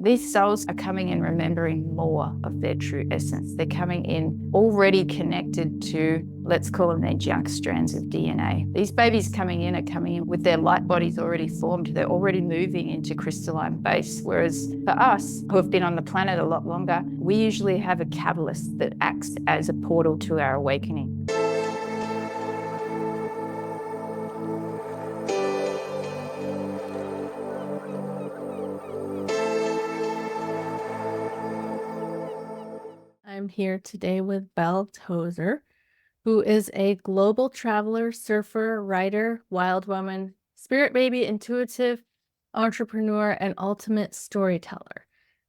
These souls are coming in remembering more of their true essence. They're coming in already connected to, let's call them their junk strands of DNA. These babies coming in are coming in with their light bodies already formed. They're already moving into crystalline base. Whereas for us, who have been on the planet a lot longer, we usually have a catalyst that acts as a portal to our awakening. I'm here today with Belle Tozer, who is a global traveler, surfer, writer, wild woman, spirit baby, intuitive, entrepreneur, and ultimate storyteller.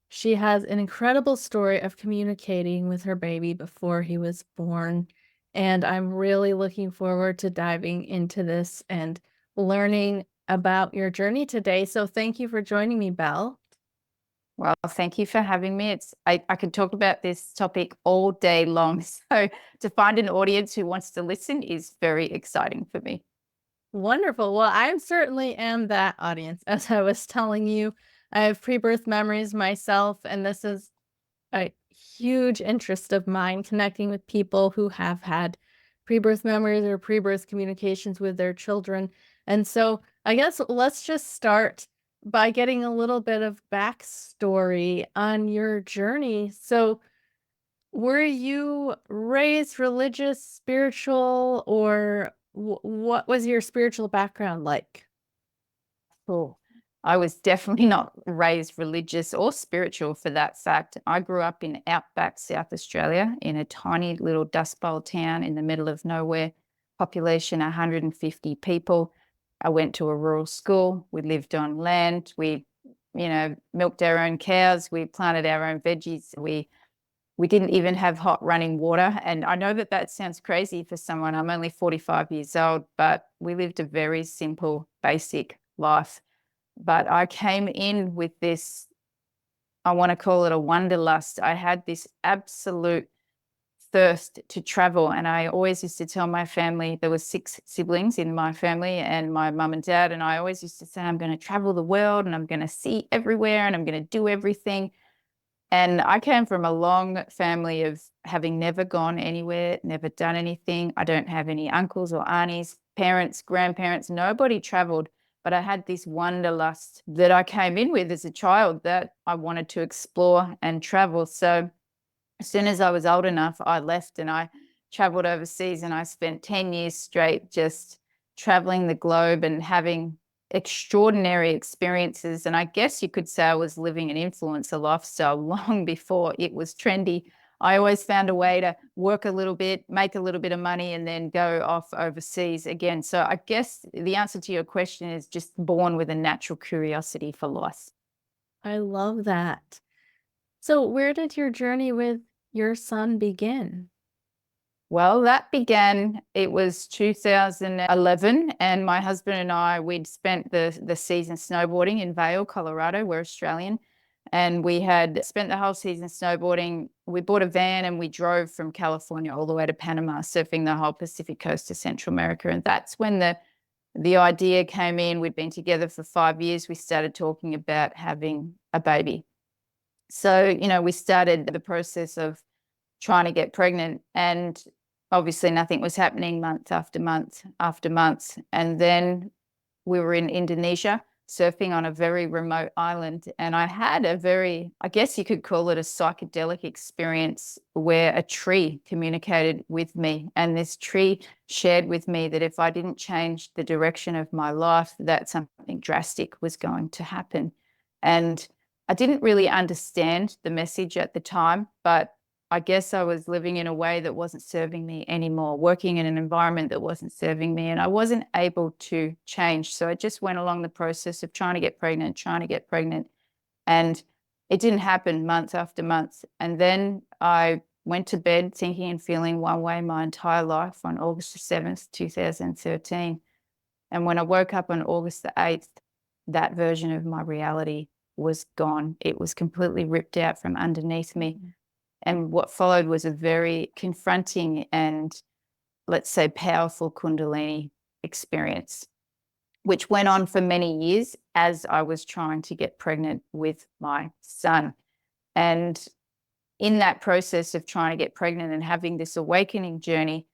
She has an incredible story of communicating with her baby before he was born, and I'm really looking forward to diving into this and learning about your journey today. So thank you for joining me, Belle. Well, thank you for having me. I could talk about this topic all day long. So to find an audience who wants to listen is very exciting for me. Wonderful. Well, I certainly am that audience. As I was telling you, I have pre-birth memories myself, and this is a huge interest of mine, connecting with people who have had pre-birth memories or pre-birth communications with their children. And so I guess let's just start by getting a little bit of backstory on your journey. So were you raised religious, spiritual, or what was your spiritual background like? Oh, I was definitely not raised religious or spiritual for that fact. I grew up in outback South Australia in a tiny little Dust Bowl town in the middle of nowhere, population 150 people. I went to a rural school. We lived on land. We, milked our own cows. We planted our own veggies. We didn't even have hot running water. And I know that that sounds crazy for someone. I'm only 45 years old, but we lived a very simple, basic life. But I came in with this, I want to call it a wanderlust. I had this absolute thirst to travel. And I always used to tell my family, there were 6 siblings in my family and my mum and dad. And I always used to say, I'm going to travel the world and I'm going to see everywhere and I'm going to do everything. And I came from a long family of having never gone anywhere, never done anything. I don't have any uncles or aunties, parents, grandparents, nobody traveled. But I had this wanderlust that I came in with as a child that I wanted to explore and travel. So as soon as I was old enough, I left and I traveled overseas and I spent 10 years straight just traveling the globe and having extraordinary experiences. And I guess you could say I was living an influencer lifestyle long before it was trendy. I always found a way to work a little bit, make a little bit of money, and then go off overseas again. So I guess the answer to your question is just born with a natural curiosity for life. I love that. So where did your journey with your son begin? Well, that began, it was 2011, and my husband and I, we'd spent the season snowboarding in Vail, Colorado. We're Australian. And we had spent the whole season snowboarding. We bought a van and we drove from California all the way to Panama, surfing the whole Pacific coast of Central America. And that's when the idea came in. We'd been together for 5 years. We started talking about having a baby. So, we started the process of trying to get pregnant, and obviously nothing was happening month after month after month. And then we were in Indonesia surfing on a very remote island, and I had a very, I guess you could call it a psychedelic experience where a tree communicated with me, and this tree shared with me that if I didn't change the direction of my life, that something drastic was going to happen. And I didn't really understand the message at the time, but I guess I was living in a way that wasn't serving me anymore, working in an environment that wasn't serving me, and I wasn't able to change. So I just went along the process of trying to get pregnant, and it didn't happen month after month. And then I went to bed thinking and feeling one way my entire life on August the 7th, 2013. And when I woke up on August the 8th, that version of my reality was gone. It was completely ripped out from underneath me. And what followed was a very confronting and, let's say, powerful Kundalini experience. which went on for many years as I was trying to get pregnant with my son. And in that process of trying to get pregnant and having this awakening journey,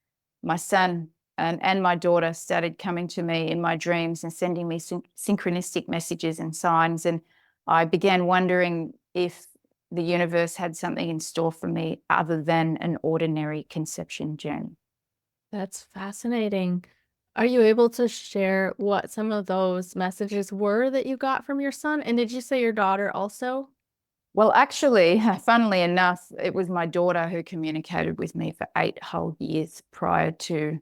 my son and my daughter started coming to me in my dreams and sending me synchronistic messages and signs. And I began wondering if the universe had something in store for me other than an ordinary conception journey. That's fascinating. Are you able to share what some of those messages were that you got from your son? And did you say your daughter also? Well, actually, funnily enough, it was my daughter who communicated with me for 8 whole years prior to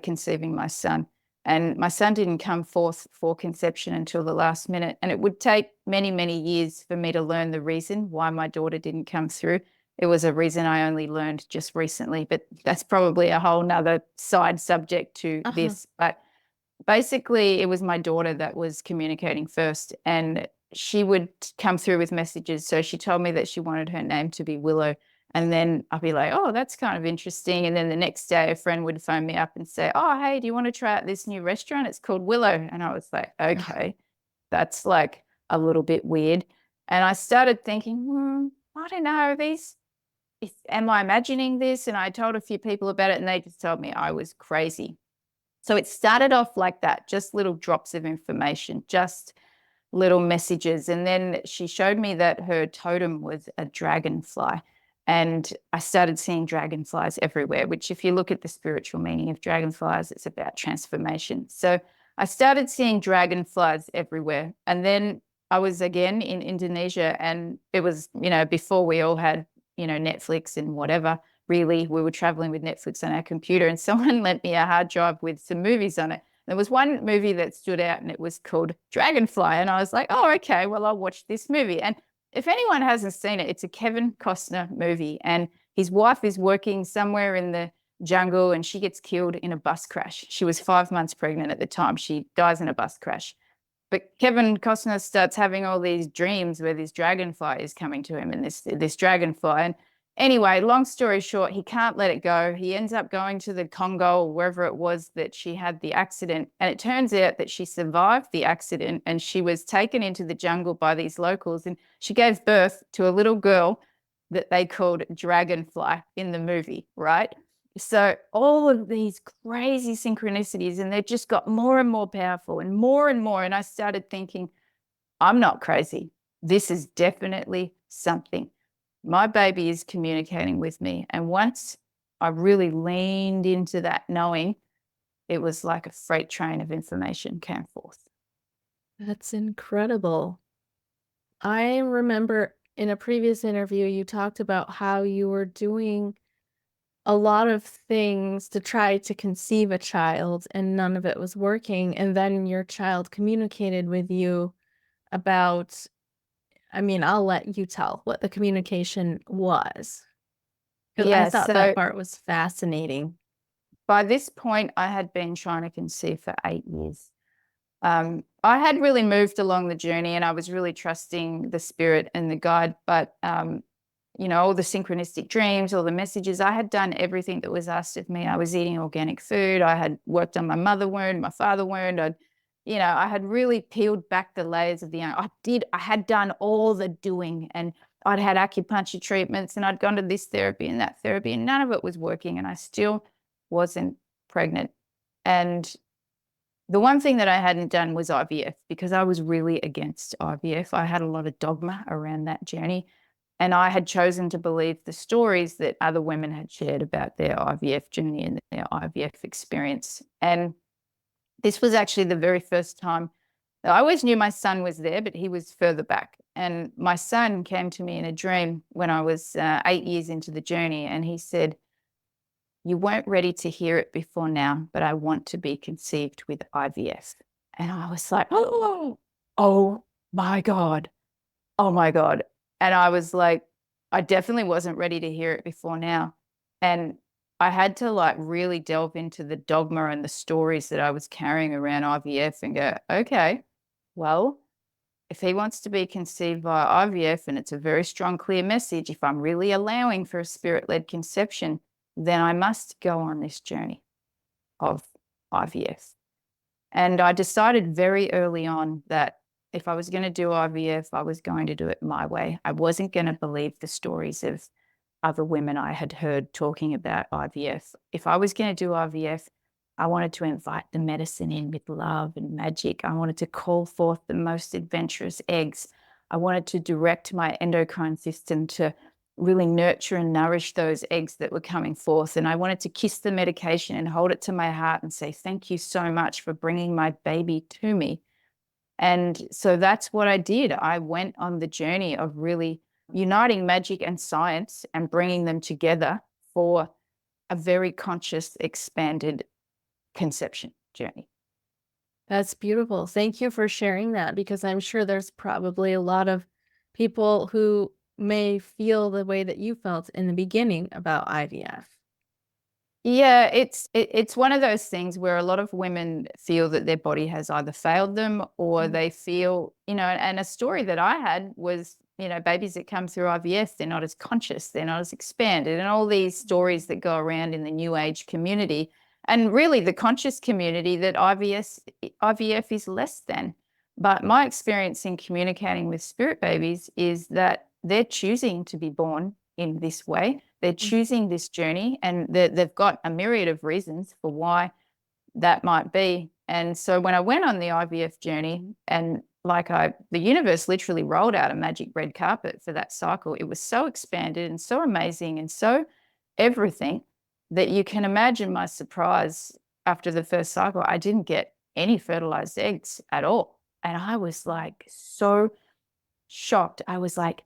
conceiving my son. And my son didn't come forth for conception until the last minute. And it would take many, many years for me to learn the reason why my daughter didn't come through. It was a reason I only learned just recently, but that's probably a whole nother side subject to this. But basically, it was my daughter that was communicating first, and she would come through with messages. So she told me that she wanted her name to be Willow. And then I'd be like, oh, that's kind of interesting. And then the next day, a friend would phone me up and say, oh, hey, do you want to try out this new restaurant? It's called Willow. And I was like, okay, that's like a little bit weird. And I started thinking, I don't know, am I imagining this? And I told a few people about it, and they just told me I was crazy. So it started off like that, just little drops of information, just little messages. And then she showed me that her totem was a dragonfly. And I started seeing dragonflies everywhere, which if you look at the spiritual meaning of dragonflies, it's about transformation. So I started seeing dragonflies everywhere. And then I was again in Indonesia, and it was, before we all had, Netflix and whatever. Really, we were traveling with Netflix on our computer, and someone lent me a hard drive with some movies on it. There was one movie that stood out, and it was called Dragonfly. And I was like, oh, okay, well, I'll watch this movie. And if anyone hasn't seen it, it's a Kevin Costner movie. And his wife is working somewhere in the jungle, and she gets killed in a bus crash. She was 5 months pregnant at the time. She dies in a bus crash. But Kevin Costner starts having all these dreams where this dragonfly is coming to him, and this dragonfly. And anyway, long story short, he can't let it go. He ends up going to the Congo or wherever it was that she had the accident. And it turns out that she survived the accident, and she was taken into the jungle by these locals, and she gave birth to a little girl that they called Dragonfly in the movie, right? So all of these crazy synchronicities, and they just got more and more powerful and more and more. And I started thinking, I'm not crazy. This is definitely something. My baby is communicating with me. And once I really leaned into that knowing, it was like a freight train of information came forth. That's incredible. I remember in a previous interview, you talked about how you were doing a lot of things to try to conceive a child and none of it was working. And then your child communicated with you about, I'll let you tell what the communication was. 'Cause I Yeah, thought so that part was fascinating. by this point, I had been trying to conceive for 8 years. I had really moved along the journey, and I was really trusting the spirit and the guide. But, all the synchronistic dreams, all the messages, I had done everything that was asked of me. I was eating organic food. I had worked on my mother wound, my father wound. I had really peeled back the layers of the onion. I had done all the doing, and I'd had acupuncture treatments, and I'd gone to this therapy and that therapy, and none of it was working. And I still wasn't pregnant. And the one thing that I hadn't done was IVF, because I was really against IVF. I had a lot of dogma around that journey, and I had chosen to believe the stories that other women had shared about their IVF journey and their IVF experience. And this was actually the very first time. I always knew my son was there, but he was further back. And my son came to me in a dream when I was 8 years into the journey, and he said, you weren't ready to hear it before now, but I want to be conceived with IVF. And I was like, oh my God. Oh my God. And I was like, I definitely wasn't ready to hear it before now. And I had to really delve into the dogma and the stories that I was carrying around IVF and go, okay, well, if he wants to be conceived via IVF and it's a very strong, clear message, if I'm really allowing for a spirit-led conception, then I must go on this journey of IVF. And I decided very early on that if I was going to do IVF, I was going to do it my way. I wasn't going to believe the stories of other women I had heard talking about IVF. If I was going to do IVF, I wanted to invite the medicine in with love and magic. I wanted to call forth the most adventurous eggs. I wanted to direct my endocrine system to really nurture and nourish those eggs that were coming forth. And I wanted to kiss the medication and hold it to my heart and say, thank you so much for bringing my baby to me. And so that's what I did. I went on the journey of really uniting magic and science and bringing them together for a very conscious, expanded conception journey. That's beautiful. Thank you for sharing that, because I'm sure there's probably a lot of people who may feel the way that you felt in the beginning about IVF. Yeah, it's one of those things where a lot of women feel that their body has either failed them or they feel, and a story that I had was, babies that come through IVF, they're not as conscious, they're not as expanded, and all these stories that go around in the new age community and really the conscious community that IVF is less than. But my experience in communicating with spirit babies is that they're choosing to be born in this way. They're choosing this journey, and they've got a myriad of reasons for why that might be. And so when I went on the IVF journey, and the universe literally rolled out a magic red carpet for that cycle, it was so expanded and so amazing and so everything that you can imagine my surprise after the first cycle. I didn't get any fertilized eggs at all. And I was like so shocked. I was like,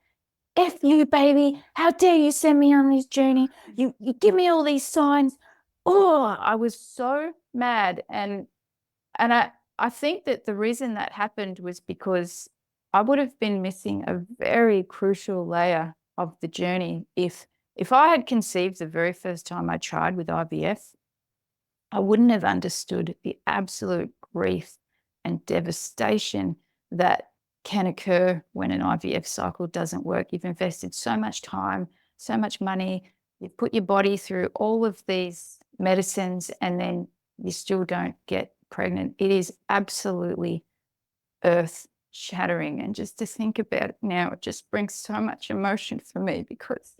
F you, baby. How dare you send me on this journey? You give me all these signs. Oh, I was so mad. And I think that the reason that happened was because I would have been missing a very crucial layer of the journey. If I had conceived the very first time I tried with IVF, I wouldn't have understood the absolute grief and devastation that can occur when an IVF cycle doesn't work. You've invested so much time, so much money, you've put your body through all of these medicines, and then you still don't get pregnant. It is absolutely earth shattering. And just to think about it now, it just brings so much emotion for me, because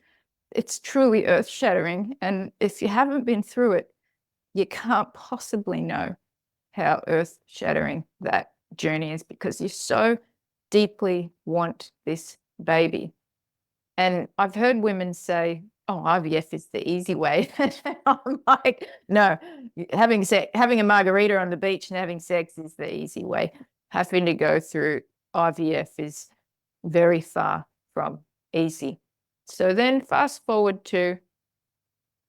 it's truly earth shattering. And if you haven't been through it, you can't possibly know how earth shattering that journey is, because you so deeply want this baby. And I've heard women say, oh, IVF is the easy way. I'm like, no, having a margarita on the beach and having sex is the easy way. Having to go through IVF is very far from easy. So then fast forward to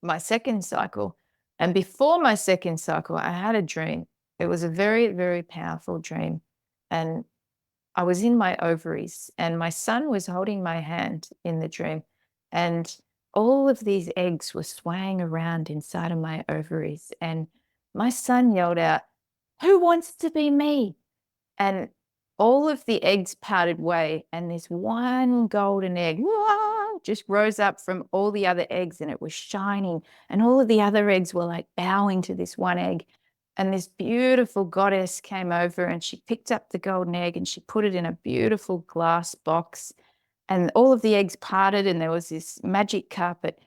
my second cycle. And before my second cycle, I had a dream. It was a very, very powerful dream. And I was in my ovaries, and my son was holding my hand in the dream. And all of these eggs were swaying around inside of my ovaries. And my son yelled out, "Who wants to be me?" And all of the eggs parted way, and this one golden egg just rose up from all the other eggs, and it was shining, and all of the other eggs were like bowing to this one egg. And this beautiful goddess came over, and she picked up the golden egg and she put it in a beautiful glass box, and all of the eggs parted, and there was this magic carpet,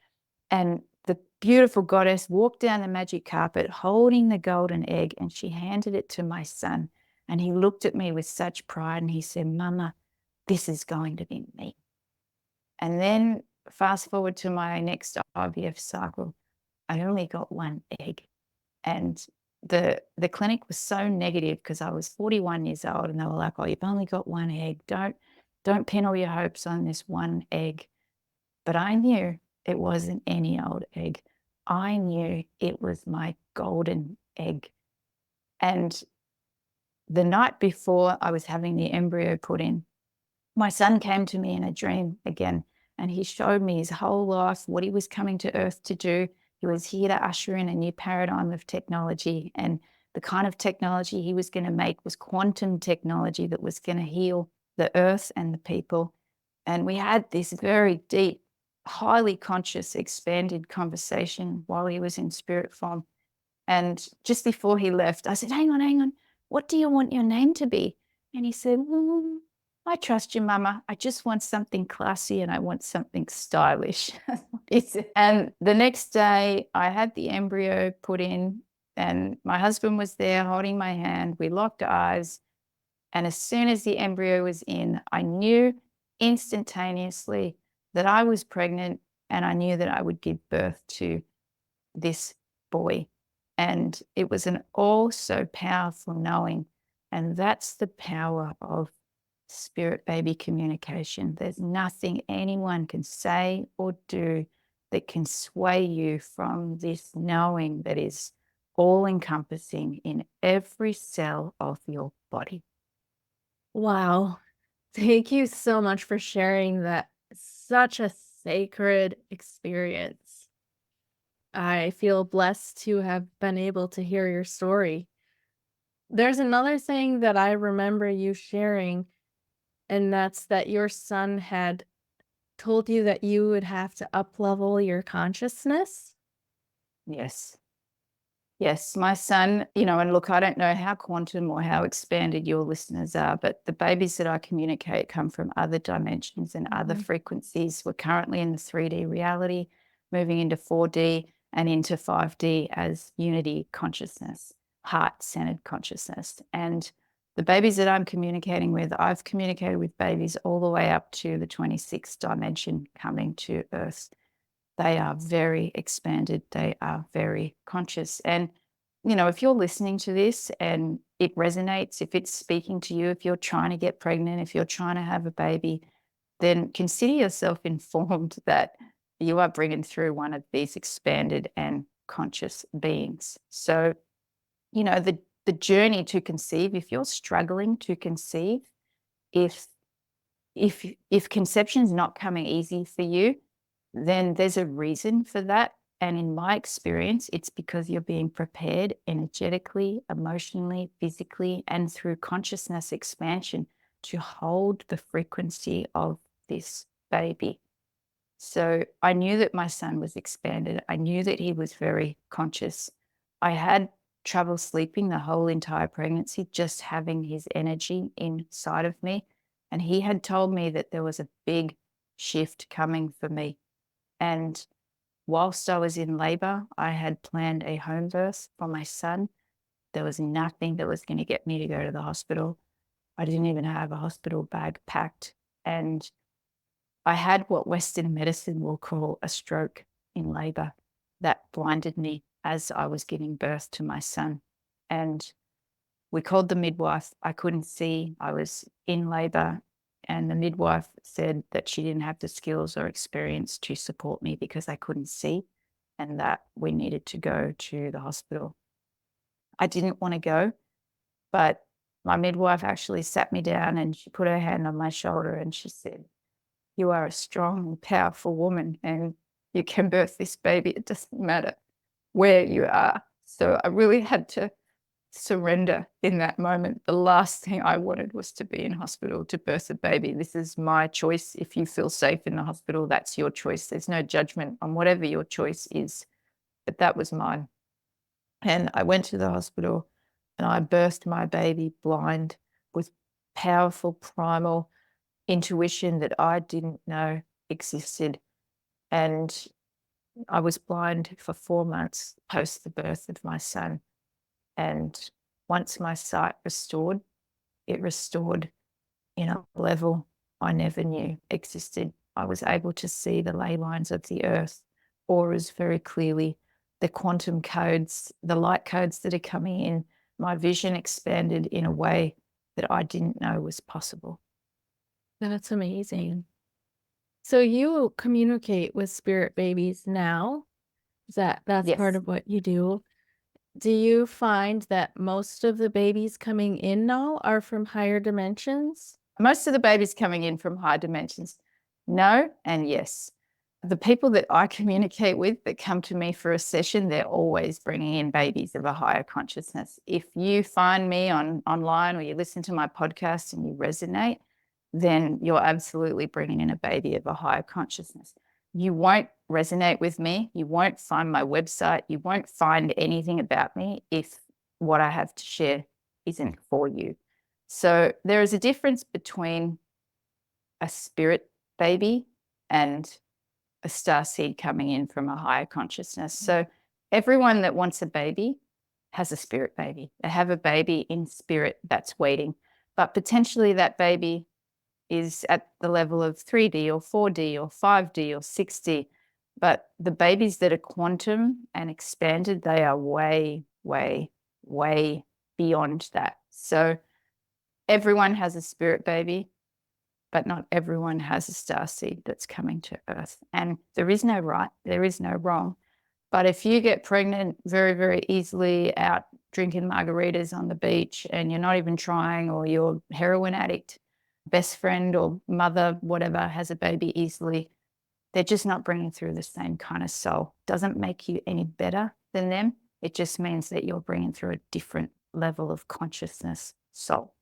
and the beautiful goddess walked down the magic carpet holding the golden egg, and she handed it to my son. And he looked at me with such pride, and he said, "Mama, this is going to be me." And then fast forward to my next IVF cycle, I only got one egg. And the clinic was so negative, because I was 41 years old, and they were like, "Oh, you've only got one egg. Don't pin all your hopes on this one egg." But I knew it wasn't any old egg. I knew it was my golden egg. And the night before I was having the embryo put in, my son came to me in a dream again, and he showed me his whole life, what he was coming to Earth to do. He was here to usher in a new paradigm of technology, and the kind of technology he was going to make was quantum technology that was going to heal the Earth and the people. And we had this very deep, highly conscious, expanded conversation while he was in spirit form. And just before he left, I said, hang on. what do you want your name to be? And he said, I trust you, Mama. I just want something classy and I want something stylish. And the next day I had the embryo put in and my husband was there holding my hand. We locked eyes. And as soon as the embryo was in, I knew instantaneously that I was pregnant and I knew that I would give birth to this boy. And it was an all so powerful knowing. And that's the power of spirit baby communication. There's nothing anyone can say or do that can sway you from this knowing that is all encompassing in every cell of your body. Wow. Thank you so much for sharing that. Such a sacred experience. I feel blessed to have been able to hear your story. There's another thing that I remember you sharing, and that's that your son had told you that you would have to uplevel your consciousness. Yes. Yes, my son, and look, I don't know how quantum or how expanded your listeners are, but the babies that I communicate come from other dimensions and other frequencies. We're currently in the 3D reality, moving into 4D and into 5D as unity consciousness, heart-centered consciousness. And the babies that I'm communicating with, I've communicated with babies all the way up to the 26th dimension coming to Earth. They are very expanded. They are very conscious. And, if you're listening to this and it resonates, if it's speaking to you, if you're trying to get pregnant, if you're trying to have a baby, then consider yourself informed that you are bringing through one of these expanded and conscious beings. So, the journey to conceive, if you're struggling to conceive, if if conception is not coming easy for you, then there's a reason for that. And in my experience, it's because you're being prepared energetically, emotionally, physically, and through consciousness expansion to hold the frequency of this baby. So I knew that my son was expanded. I knew that he was very conscious. I had trouble sleeping the whole entire pregnancy, just having his energy inside of me. And he had told me that there was a big shift coming for me. And whilst I was in labor, I had planned a home birth for my son. There was nothing that was going to get me to go to the hospital. I didn't even have a hospital bag packed. And I had what Western medicine will call a stroke in labor that blinded me as I was giving birth to my son. And we called the midwife. I couldn't see. I was in labor. And the midwife said that she didn't have the skills or experience to support me because I couldn't see and that we needed to go to the hospital. I didn't want to go, but my midwife actually sat me down and she put her hand on my shoulder and she said, you are a strong and powerful woman and you can birth this baby. It doesn't matter where you are. So I really had to surrender in that moment. The last thing I wanted was to be in hospital to birth a baby. This is my choice. If you feel safe in the hospital, that's your choice. There's no judgment on whatever your choice is, but that was mine. And I went to the hospital and I birthed my baby blind with powerful primal intuition that I didn't know existed. And I was blind for 4 months post the birth of my son. And once my sight restored, it restored in a level I never knew existed. I was able to see the ley lines of the earth, auras very clearly, the quantum codes, the light codes that are coming in. My vision expanded in a way that I didn't know was possible. That's amazing. So you communicate with spirit babies now? That's part Yes. of what you do? Do you find that most of the babies coming in now are from higher dimensions? Most of the babies coming in from high dimensions, no and yes. The people that I communicate with that come to me for a session, they're always bringing in babies of a higher consciousness. If you find me online or you listen to my podcast and you resonate, then you're absolutely bringing in a baby of a higher consciousness. You won't resonate with me. You won't find my website. You won't find anything about me if what I have to share isn't for you. So there is a difference between a spirit baby and a starseed coming in from a higher consciousness. So everyone that wants a baby has a spirit baby. They have a baby in spirit that's waiting, but potentially that baby is at the level of 3D or 4D or 5D or 6D. But the babies that are quantum and expanded, they are way, way, way beyond that. So everyone has a spirit baby, but not everyone has a starseed that's coming to Earth. And there is no right, there is no wrong. But if you get pregnant very, very easily out drinking margaritas on the beach and you're not even trying, or you're a heroin addict, best friend or mother, whatever, has a baby easily, they're just not bringing through the same kind of soul. Doesn't make you any better than them. It just means that you're bringing through a different level of consciousness soul.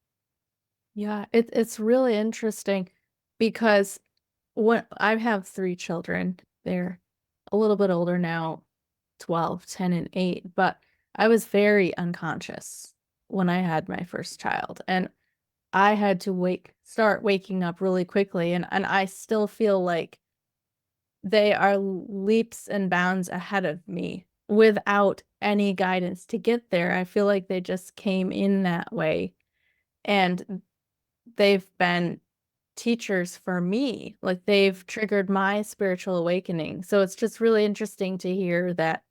Yeah, it's really interesting because when I have 3 children, they're a little bit older now, 12, 10, and 8, but I was very unconscious when I had my first child, and I had to start waking up really quickly, and I still feel like they are leaps and bounds ahead of me without any guidance to get there. I feel like they just came in that way, and they've been teachers for me. Like, they've triggered my spiritual awakening. So it's just really interesting to hear that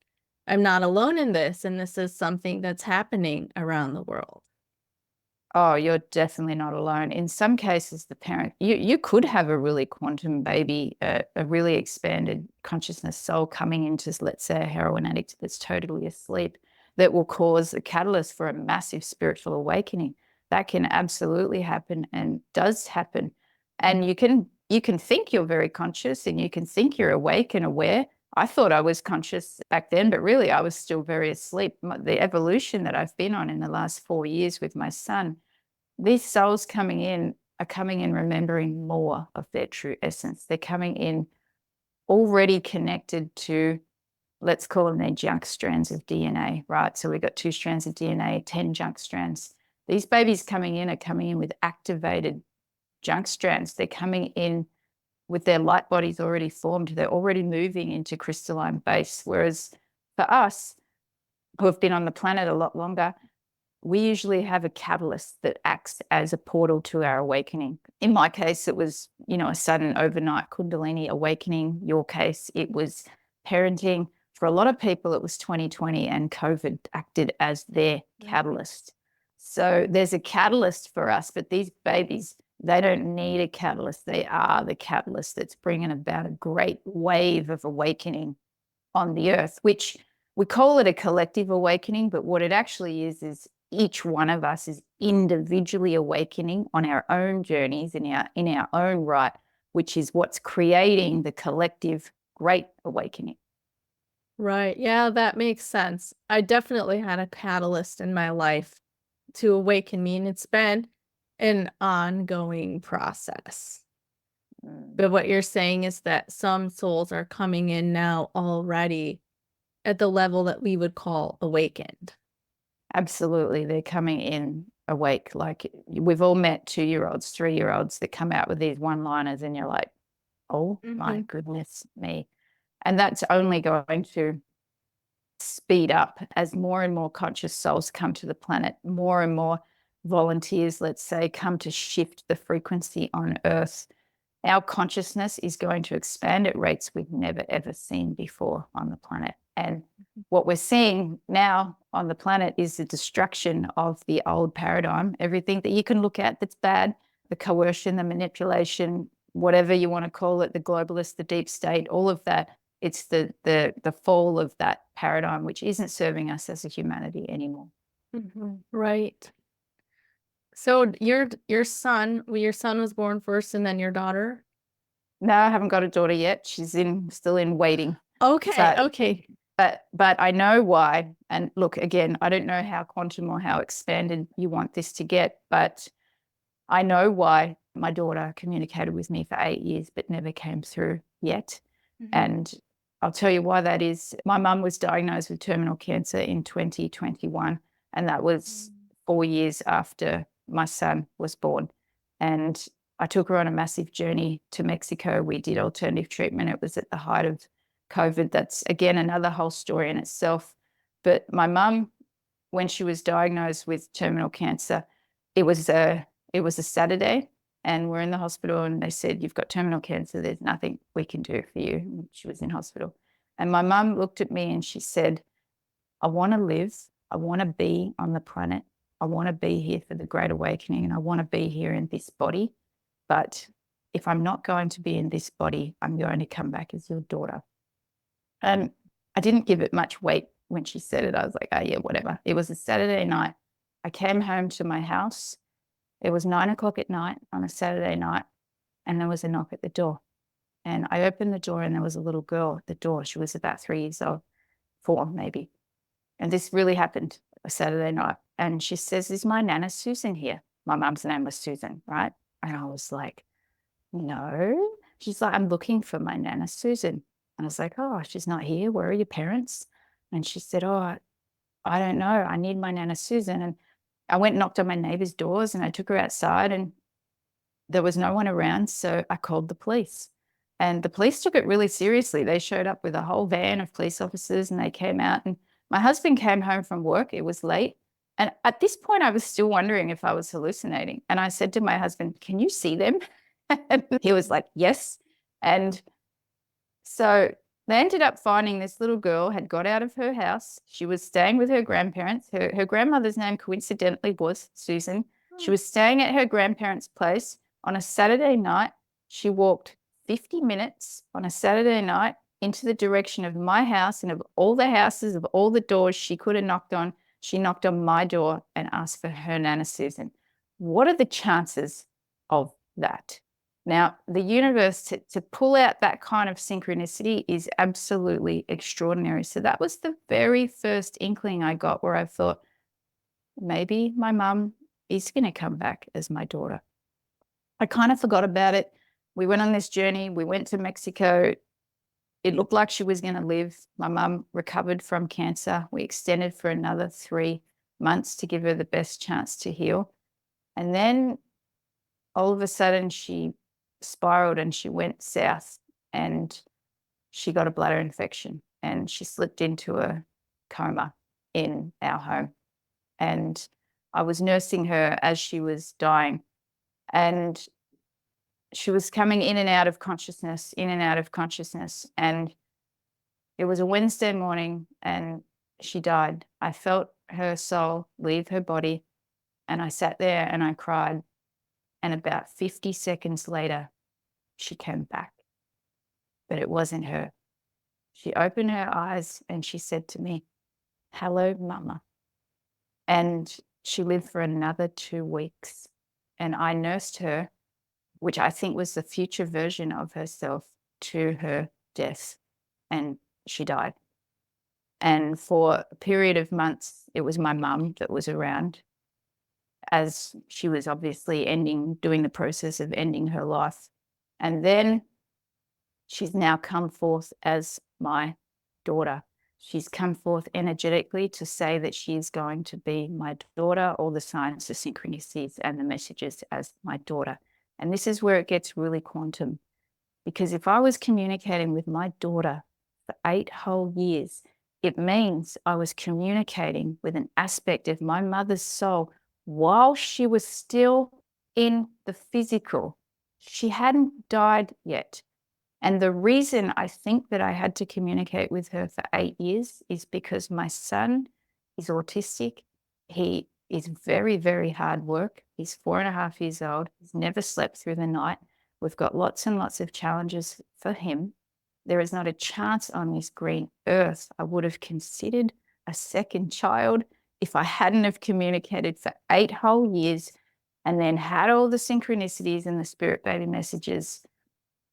I'm not alone in this, and this is something that's happening around the world. Oh, you're definitely not alone. In some cases, the parent, you could have a really quantum baby, a really expanded consciousness soul coming into, let's say, a heroin addict that's totally asleep, that will cause a catalyst for a massive spiritual awakening. That can absolutely happen and does happen. And you can think you're very conscious and you can think you're awake and aware. I thought I was conscious back then, but really I was still very asleep. The evolution that I've been on in the last 4 years with my son, these souls coming in are coming in remembering more of their true essence. They're coming in already connected to, let's call them their junk strands of DNA, right? So we've got 2 strands of DNA, 10 junk strands. These babies coming in are coming in with activated junk strands. They're coming in with their light bodies already formed. They're already moving into crystalline base. Whereas for us, who have been on the planet a lot longer, we usually have a catalyst that acts as a portal to our awakening. In my case, it was, a sudden overnight Kundalini awakening. Your case, it was parenting. For a lot of people, it was 2020 and COVID acted as their catalyst. So there's a catalyst for us, but these babies, they don't need a catalyst. They are the catalyst that's bringing about a great wave of awakening on the earth, which we call it a collective awakening, but what it actually is each one of us is individually awakening on our own journeys in our own right, which is what's creating the collective great awakening. Right. Yeah, that makes sense. I definitely had a catalyst in my life to awaken me, and it's been an ongoing process. But what you're saying is that some souls are coming in now already at the level that we would call awakened. Absolutely. They're coming in awake. Like, we've all met 2-year-olds, 3-year-olds that come out with these one-liners and you're like, oh my goodness me. And that's only going to speed up as more and more conscious souls come to the planet, more and more volunteers, let's say, come to shift the frequency on Earth. Our consciousness is going to expand at rates we've never, ever seen before on the planet. And what we're seeing now on the planet is the destruction of the old paradigm. Everything that you can look at that's bad, the coercion, the manipulation, whatever you want to call it, the globalists, the deep state, all of that. It's the fall of that paradigm, which isn't serving us as a humanity anymore. Right. So your son was born first, and then your daughter? No, I haven't got a daughter yet. She's still in waiting. Okay. So, Okay. but I know why. And look, again, I don't know how quantum or how expanded you want this to get, but I know why my daughter communicated with me for 8 years, but never came through yet. And I'll tell you why that is. My mum was diagnosed with terminal cancer in 2021, and that was 4 years after my son was born. And I took her on a massive journey to Mexico. We did alternative treatment. It was at the height of COVID. That's, again, another whole story in itself. But my mum, when she was diagnosed with terminal cancer, it was a Saturday, and we're in the hospital, and they said, "You've got terminal cancer. There's nothing we can do for you." She was in hospital. And my mum looked at me and she said, "I want to live. I want to be on the planet. I want to be here for the Great Awakening, and I want to be here in this body. But if I'm not going to be in this body, I'm going to come back as your daughter." And I didn't give it much weight when she said it. I was like, "Oh yeah, whatever." It was a Saturday night. I came home to my house. It was 9 o'clock at night on a Saturday night, and there was a knock at the door. And I opened the door, and there was a little girl at the door. She was about 3 years old, 4 maybe. And this really happened a Saturday night. And she says, "Is my Nana Susan here?" My mum's name was Susan, right? And I was like, "No." She's like, "I'm looking for my Nana Susan." And I was like, "Oh, she's not here. Where are your parents?" And she said, "Oh, I don't know. I need my Nana Susan." And I went and knocked on my neighbor's doors, and I took her outside, and there was no one around. So I called the police, and the police took it really seriously. They showed up with a whole van of police officers, and they came out, and my husband came home from work. It was late. And at this point, I was still wondering if I was hallucinating. And I said to my husband, "Can you see them?" And he was like, "Yes." And so they ended up finding this little girl had got out of her house. She was staying with her grandparents. Her grandmother's name coincidentally was Susan. She was staying at her grandparents' place on a Saturday night. She walked 50 minutes on a Saturday night into the direction of my house, and of all the houses, of all the doors she could have knocked on, she knocked on my door and asked for her Nana Susan. What are the chances of that? Now, the universe, to pull out that kind of synchronicity is absolutely extraordinary. So that was the very first inkling I got, where I thought, maybe my mum is going to come back as my daughter. I kind of forgot about it. We went on this journey. We went to Mexico. It looked like she was going to live. My mum recovered from cancer. We extended for another 3 months to give her the best chance to heal. And then all of a sudden she spiraled, and she went south, and she got a bladder infection, and she slipped into a coma in our home. And I was nursing her as she was dying, and she was coming in and out of consciousness, in and out of consciousness. And it was a Wednesday morning, and she died. I felt her soul leave her body, and I sat there and I cried. And about 50 seconds later, she came back, but it wasn't her. She opened her eyes and she said to me, "Hello, Mama." And she lived for another 2 weeks. And I nursed her, which I think was the future version of herself, to her death. And she died. And for a period of months, it was my mum that was around, as she was obviously doing the process of ending her life. And then she's now come forth as my daughter. She's come forth energetically to say that she is going to be my daughter, all the signs, the synchronicities, and the messages as my daughter. And this is where it gets really quantum, because if I was communicating with my daughter for 8 whole years, it means I was communicating with an aspect of my mother's soul while she was still in the physical. She hadn't died yet. And the reason I think that I had to communicate with her for 8 years is because my son is autistic. He is very, very hard work. He's 4.5 years old. He's never slept through the night. We've got lots and lots of challenges for him. There is not a chance on this green earth I would have considered a second child if I hadn't have communicated for 8 whole years, and then had all the synchronicities and the spirit baby messages.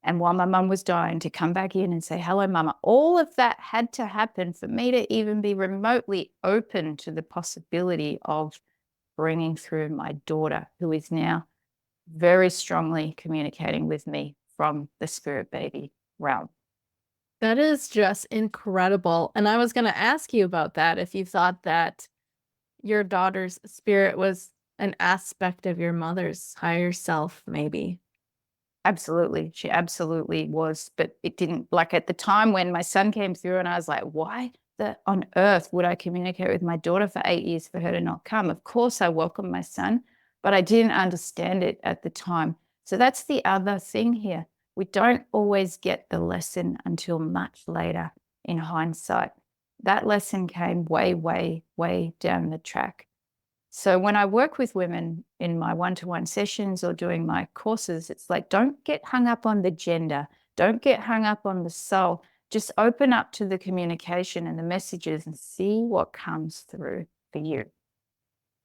And while my mum was dying, to come back in and say, "Hello, Mama." All of that had to happen for me to even be remotely open to the possibility of bringing through my daughter, who is now very strongly communicating with me from the spirit baby realm. That is just incredible. And I was going to ask you about that, if you thought that your daughter's spirit was an aspect of your mother's higher self, maybe. Absolutely. She absolutely was. But it didn't, like at the time when my son came through and I was like, why on earth would I communicate with my daughter for 8 years for her to not come? Of course, I welcomed my son, but I didn't understand it at the time. So that's the other thing here. We don't always get the lesson until much later in hindsight. That lesson came way, way, way down the track. So when I work with women in my one-to-one sessions or doing my courses, it's like, don't get hung up on the gender. Don't get hung up on the soul. Just open up to the communication and the messages and see what comes through for you.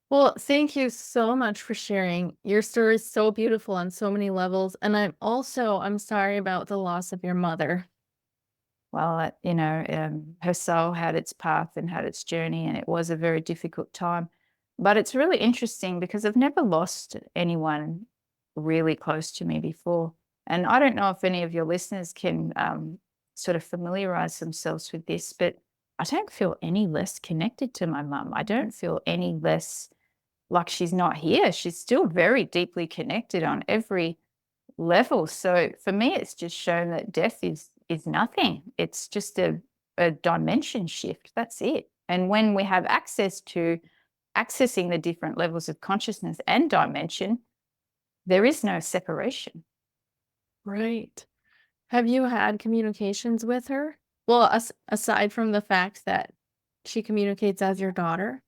Well, thank you so much for sharing. Your story is so beautiful on so many levels. And I'm sorry about the loss of your mother. Well, her soul had its path and had its journey, and it was a very difficult time. But it's really interesting because I've never lost anyone really close to me before. And I don't know if any of your listeners can sort of familiarize themselves with this, but I don't feel any less connected to my mum. I don't feel any less like she's not here. She's still very deeply connected on every level. So for me, it's just shown that death is nothing. It's just a dimension shift. That's it. And when we have access to accessing the different levels of consciousness and dimension, there is no separation. Right. Have you had communications with her? Well, aside from the fact that she communicates as your daughter?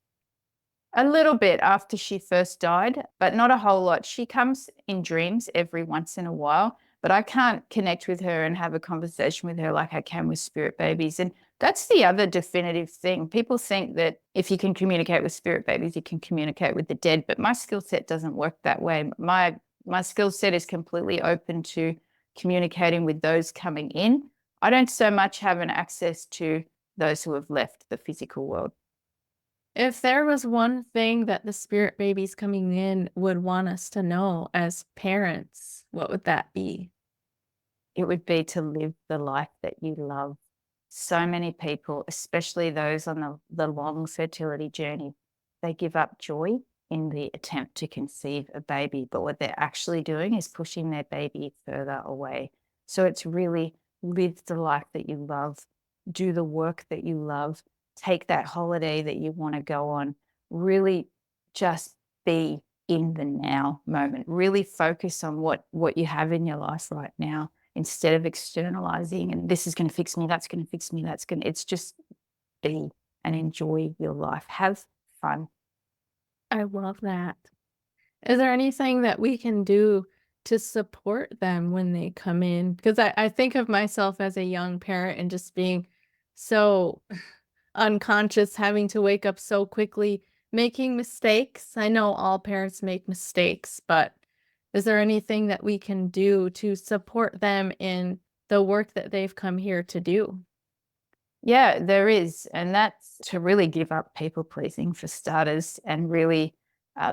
A little bit after she first died, but not a whole lot. She comes in dreams every once in a while, but I can't connect with her and have a conversation with her like I can with spirit babies. And that's the other definitive thing. People think that if you can communicate with spirit babies, you can communicate with the dead, but my skill set doesn't work that way. My skill set is completely open to communicating with those coming in. I don't so much have an access to those who have left the physical world. If there was one thing that the spirit babies coming in would want us to know as parents, what would that be? It would be to live the life that you love. So many people, especially those on the long fertility journey, they give up joy in the attempt to conceive a baby, but what they're actually doing is pushing their baby further away. So it's really live the life that you love, do the work that you love, take that holiday that you want to go on, really just be in the now moment, really focus on what you have in your life right now instead of externalizing and this is going to fix me, that's going to fix me, it's just be and enjoy your life. Have fun. I love that. Is there anything that we can do to support them when they come in? Because I think of myself as a young parent and just being so unconscious, having to wake up so quickly, making mistakes. I know all parents make mistakes, but is there anything that we can do to support them in the work that they've come here to do? Yeah, there is. And that's to really give up people pleasing for starters and really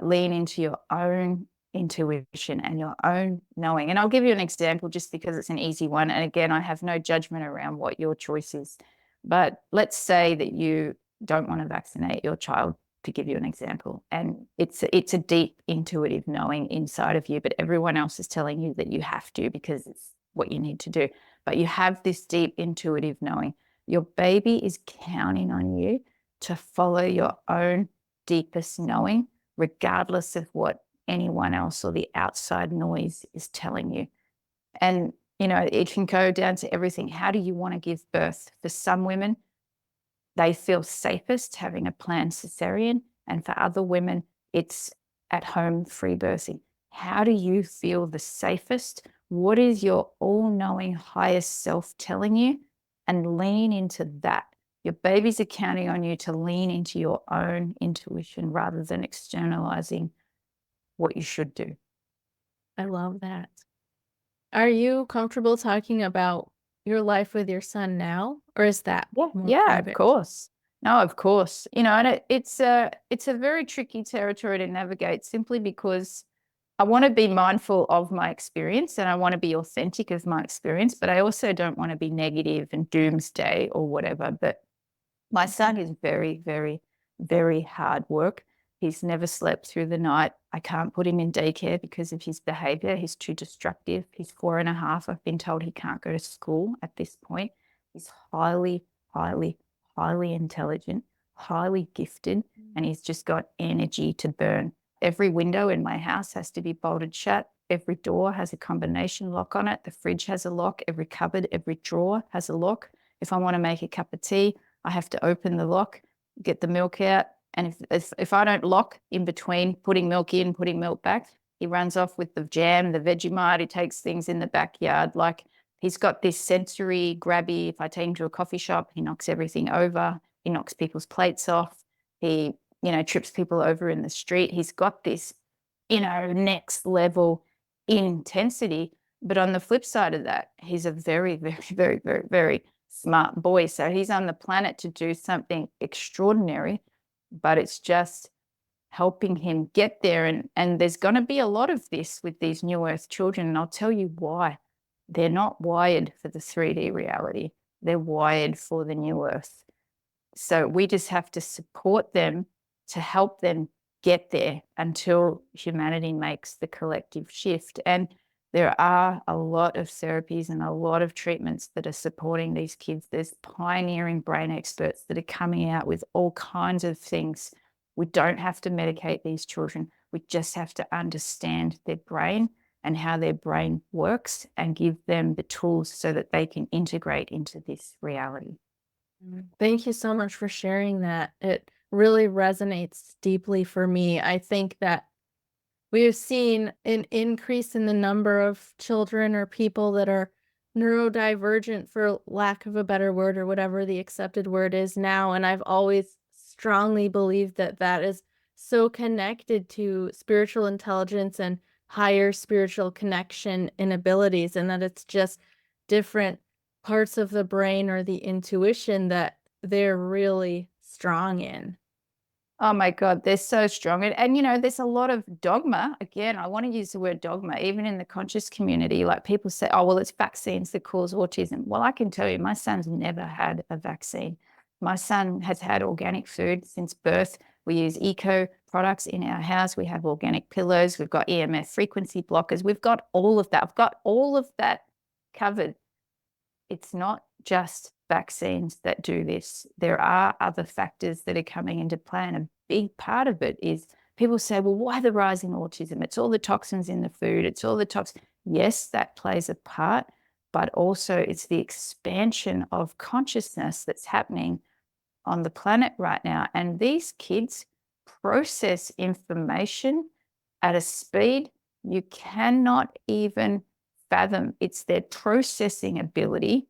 lean into your own intuition and your own knowing. And I'll give you an example just because it's an easy one. And again, I have no judgment around what your choice is. But let's say that you don't want to vaccinate your child, to give you an example. And it's a deep intuitive knowing inside of you, but everyone else is telling you that you have to because it's what you need to do. But you have this deep intuitive knowing. Your baby is counting on you to follow your own deepest knowing, regardless of what anyone else or the outside noise is telling you. And, it can go down to everything. How do you want to give birth? For some women, they feel safest having a planned cesarean. And for other women, it's at home free birthing. How do you feel the safest? What is your all knowing highest self telling you? And lean into that. Your babies are counting on you to lean into your own intuition rather than externalizing what you should do. I love that. Are you comfortable talking about your life with your son now, or is that Yeah, more yeah, of private? course. No, of course. And it's a very tricky territory to navigate simply because I want to be mindful of my experience and I want to be authentic of my experience, but I also don't want to be negative and doomsday or whatever. But my son is very, very very hard work. He's never slept through the night. I can't put him in daycare because of his behavior. He's too destructive. He's 4.5. I've been told he can't go to school at this point. He's highly, highly, highly intelligent, highly gifted, and he's just got energy to burn. Every window in my house has to be bolted shut. Every door has a combination lock on it. The fridge has a lock. Every cupboard, every drawer has a lock. If I want to make a cup of tea, I have to open the lock, get the milk out. And if I don't lock in between putting milk in, putting milk back, he runs off with the jam, the Vegemite. He takes things in the backyard. Like, he's got this sensory grabby. If I take him to a coffee shop, he knocks everything over. He knocks people's plates off. He, trips people over in the street. He's got this, next level intensity. But on the flip side of that, he's a very, very, very, very, very smart boy. So he's on the planet to do something extraordinary, but it's just helping him get there. And there's going to be a lot of this with these New Earth children. And I'll tell you why. They're not wired for the 3D reality. They're wired for the New Earth. So we just have to support them to help them get there until humanity makes the collective shift. And there are a lot of therapies and a lot of treatments that are supporting these kids. There's pioneering brain experts that are coming out with all kinds of things. We don't have to medicate these children. We just have to understand their brain and how their brain works and give them the tools so that they can integrate into this reality. Thank you so much for sharing that. It really resonates deeply for me. I think that we have seen an increase in the number of children or people that are neurodivergent, for lack of a better word, or whatever the accepted word is now. And I've always strongly believed that that is so connected to spiritual intelligence and higher spiritual connection and abilities, and that it's just different parts of the brain or the intuition that they're really strong in. Oh my God, they're so strong. And there's a lot of dogma. Again, I want to use the word dogma, even in the conscious community. Like, people say, oh, well, it's vaccines that cause autism. Well, I can tell you, my son's never had a vaccine. My son has had organic food since birth. We use eco products in our house. We have organic pillows. We've got EMF frequency blockers. We've got all of that. I've got all of that covered. It's not just vaccines that do this. There are other factors that are coming into play. And a big part of it is, people say, well, why the rise in autism? It's all the toxins in the food. It's all the toxins. Yes, that plays a part, but also it's the expansion of consciousness that's happening on the planet right now. And these kids process information at a speed you cannot even fathom. It's their processing ability.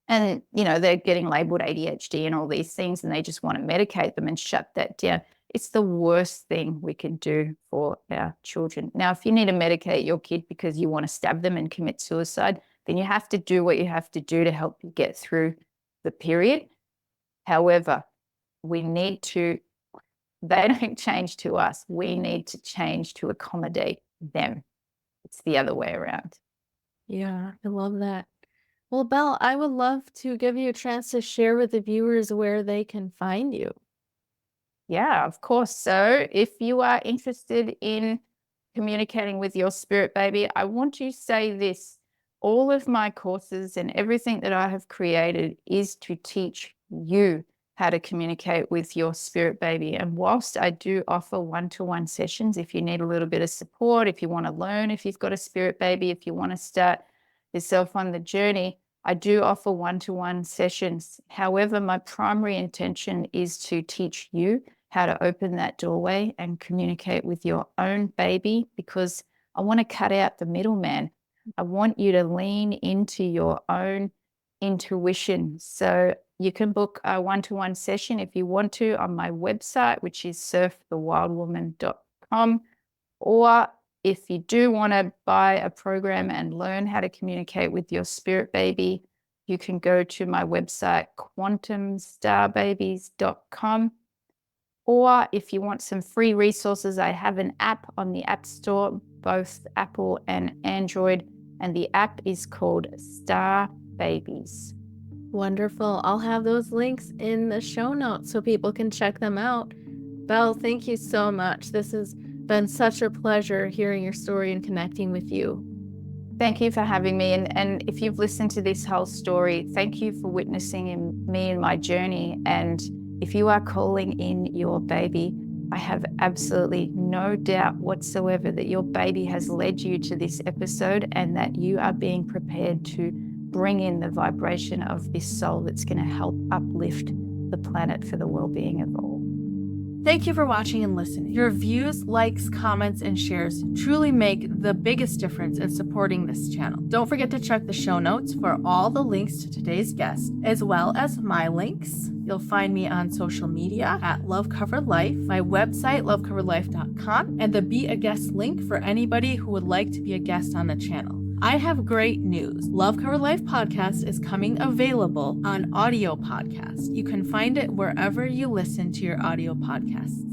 And, they're getting labeled ADHD and all these things, and they just want to medicate them and shut that down. It's the worst thing we can do for our children. Now, if you need to medicate your kid because you want to stab them and commit suicide, then you have to do what you have to do to help you get through the period. However, they don't change to us. We need to change to accommodate them. It's the other way around. Yeah, I love that. Well, Belle, I would love to give you a chance to share with the viewers where they can find you. Yeah, of course. So if you are interested in communicating with your spirit baby, I want to say this. All of my courses and everything that I have created is to teach you how to communicate with your spirit baby. And whilst I do offer one-to-one sessions, if you need a little bit of support, if you want to learn, if you've got a spirit baby, if you want to start yourself on the journey, I do offer one-to-one sessions. However, my primary intention is to teach you how to open that doorway and communicate with your own baby, because I want to cut out the middleman. I want you to lean into your own intuition. So you can book a one-to-one session if you want to on my website, which is surfthewildwoman.com. Or if you do want to buy a program and learn how to communicate with your spirit baby, you can go to my website, quantumstarbabies.com. Or if you want some free resources, I have an app on the App Store, both Apple and Android, and the app is called Star Babies. Wonderful. I'll have those links in the show notes so people can check them out. Belle, thank you so much. This has been such a pleasure hearing your story and connecting with you. Thank you for having me. And if you've listened to this whole story, thank you for witnessing me in my journey. And if you are calling in your baby, I have absolutely no doubt whatsoever that your baby has led you to this episode and that you are being prepared to bring in the vibration of this soul that's going to help uplift the planet for the well-being of all. Thank you for watching and listening. Your views, likes, comments, and shares truly make the biggest difference in supporting this channel. Don't forget to check the show notes for all the links to today's guest, as well as my links. You'll find me on social media at Love Covered Life, my website, lovecoveredlife.com, and the Be a Guest link for anybody who would like to be a guest on the channel. I have great news. Love Covered Life podcast is coming available on audio podcast. You can find it wherever you listen to your audio podcasts.